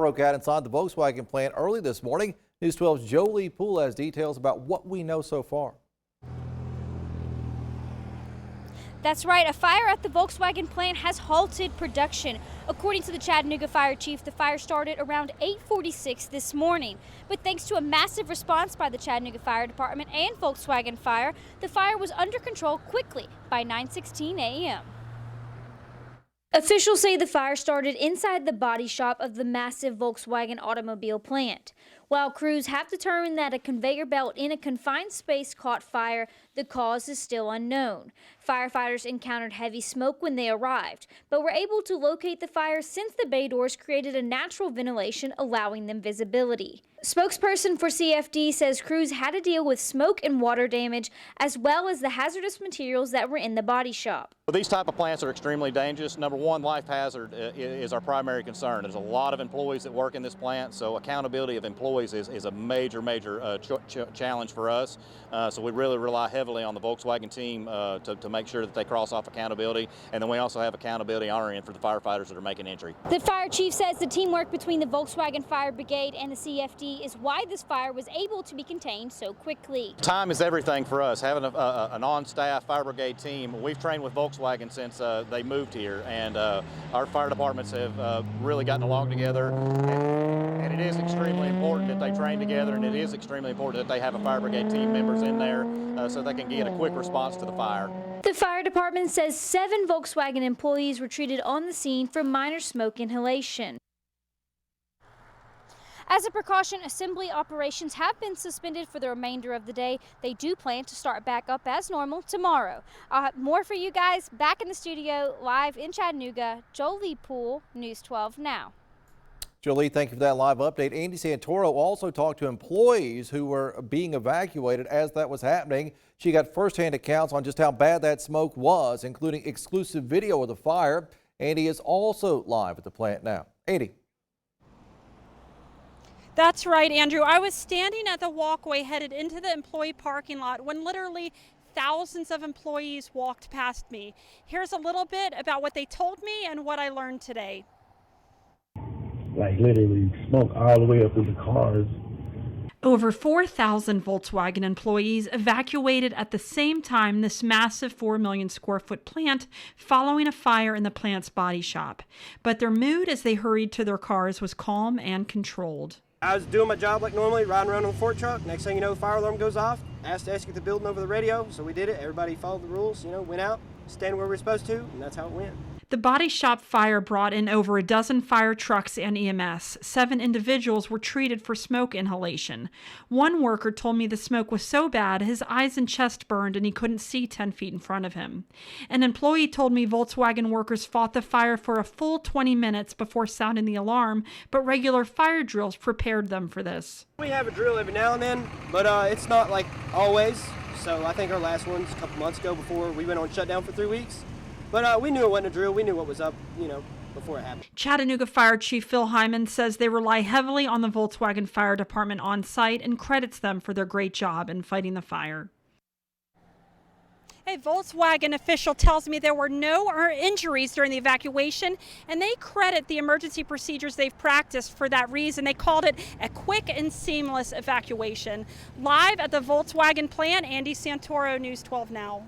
Broke out inside the Volkswagen plant early this morning. News 12's Jolie Poole has details about what we know so far. That's right, a fire at the Volkswagen plant has halted production. According to the Chattanooga fire chief, the fire started around 8:46 this morning. But thanks to a massive response by the Chattanooga Fire Department and Volkswagen Fire, the fire was under control quickly by 9:16 a.m. Officials say the fire started inside the body shop of the massive Volkswagen automobile plant. While crews have determined that a conveyor belt in a confined space caught fire, the cause is still unknown. Firefighters encountered heavy smoke when they arrived, but were able to locate the fire since the bay doors created a natural ventilation, allowing them visibility. Spokesperson for CFD says crews had to deal with smoke and water damage, as well as the hazardous materials that were in the body shop. Well, these type of plants are extremely dangerous. Number one, life hazard is our primary concern. There's a lot of employees that work in this plant, so accountability of employees is a major challenge for us. So we really rely heavily on the Volkswagen team to make sure that they cross off accountability, and then we also have accountability on our end for the firefighters that are making entry. The fire chief says the teamwork between the Volkswagen Fire Brigade and the CFD is why this fire was able to be contained so quickly. Time is everything for us. Having an on-staff fire brigade team, we've trained with Volkswagen since they moved here, and our fire departments have really gotten along together, and it is extremely important that they train together, and it is extremely important that they have a fire brigade team members in there so they can get a quick response to the fire. The fire department says 7 Volkswagen employees were treated on the scene for minor smoke inhalation. As a precaution, assembly operations have been suspended for the remainder of the day. They do plan to start back up as normal tomorrow. I'll have more for you guys back in the studio live in Chattanooga. Jolie Poole, News 12 Now. Jolie, thank you for that live update. Andy Santoro also talked to employees who were being evacuated as that was happening. She got firsthand accounts on just how bad that smoke was, including exclusive video of the fire. Andy is also live at the plant now. Andy. That's right, Andrew. I was standing at the walkway headed into the employee parking lot when literally thousands of employees walked past me. Here's a little bit about what they told me and what I learned today. Like literally smoke all the way up in the cars. Over 4,000 Volkswagen employees evacuated at the same time this massive 4 million square foot plant following a fire in the plant's body shop. But their mood as they hurried to their cars was calm and controlled. I was doing my job like normally, riding around on the fork truck. Next thing you know, the fire alarm goes off. Asked to exit the building over the radio, so we did it. Everybody followed the rules, went out, stayed where we were supposed to, and that's how it went. The body shop fire brought in over a dozen fire trucks and EMS. 7 individuals were treated for smoke inhalation. One worker told me the smoke was so bad his eyes and chest burned and he couldn't see 10 feet in front of him. An employee told me Volkswagen workers fought the fire for a full 20 minutes before sounding the alarm, but regular fire drills prepared them for this. We have a drill every now and then, but it's not like always. So I think our last one's a couple months ago before we went on shutdown for 3 weeks. But we knew it wasn't a drill. We knew what was up, before it happened. Chattanooga Fire Chief Phil Hyman says they rely heavily on the Volkswagen Fire Department on site and credits them for their great job in fighting the fire. A Volkswagen official tells me there were no injuries during the evacuation, and they credit the emergency procedures they've practiced for that reason. They called it a quick and seamless evacuation. Live at the Volkswagen plant, Andy Santoro, News 12 Now.